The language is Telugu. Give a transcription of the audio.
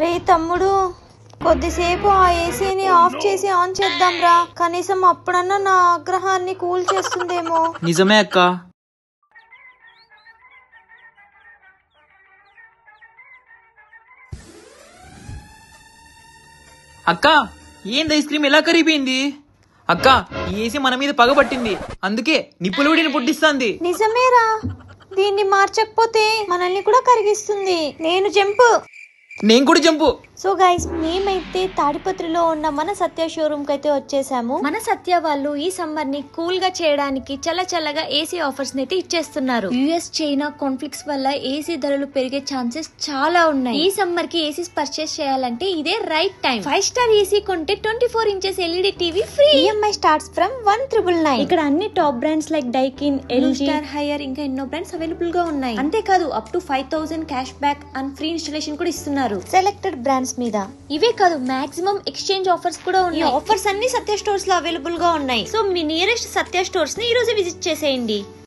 రే తమ్ముడు, కొద్దిసేపు ఆ ఏసీని ఆఫ్ చేసి ఆన్ చేద్దాం రా. కనీసం అప్పుడన్నా నా ఆగ్రహాన్ని కూల్ చేస్తుందేమో. నిజమే అక్క. అక్క ఏంది ఐస్ క్రీమ్ ఎలా కరిగిపోయింది? అక్క ఈ ఏసీ మన మీద పగబట్టింది, అందుకే నిప్పులుడిని పుట్టిస్తుంది. నిజమేరా, దీన్ని మార్చకపోతే మనల్ని కూడా కరిగిస్తుంది. నేను జంపు. నేను కూడా జంపు. సో గైస్, మేమైతే తాడిపత్రిలో ఉన్న మన సత్య షోరూమ్ కి అయితే వచ్చేసాము. మన సత్య వాళ్ళు ఈ సమ్మర్ ని కూల్ గా చేయడానికి చల్లగా ఏసీ ఆఫర్స్ అయితే ఇచ్చేస్తున్నారు. యుఎస్ చైనా కాన్ఫ్లిక్ట్స్ వల్ల ఏసీ ధరలు పెరిగే ఛాన్సెస్ చాలా ఉన్నాయి. ఈ సమ్మర్ కి ఏసీస్ పర్చేస్ చేయాలంటే ఇదే రైట్ టైం. 5 స్టార్ ఏసీ కొంటే 24 inches LED TV free. EMI starts from 1999. ఇక్కడ అన్ని top brands like Daikin, LG, hire ఇంకా ఎన్నో బ్రాండ్స్ అవైలబుల్ గా ఉన్నాయి. అంతేకాదు up to 5000 cash back and free installation కూడా ఇస్తున్నారు సెలెక్టెడ్ బ్రాండ్స్ మీద. ఇవే కాదు, మాక్సిమం ఎక్స్చేంజ్ ఆఫర్స్ కూడా ఉన్నాయి. ఆఫర్స్ అన్ని సత్య స్టోర్స్ లో అవైలబుల్ గా ఉన్నాయి. సో మీ నియరెస్ట్ సత్య స్టోర్స్ ని ఈ రోజు విజిట్ చేసేయండి.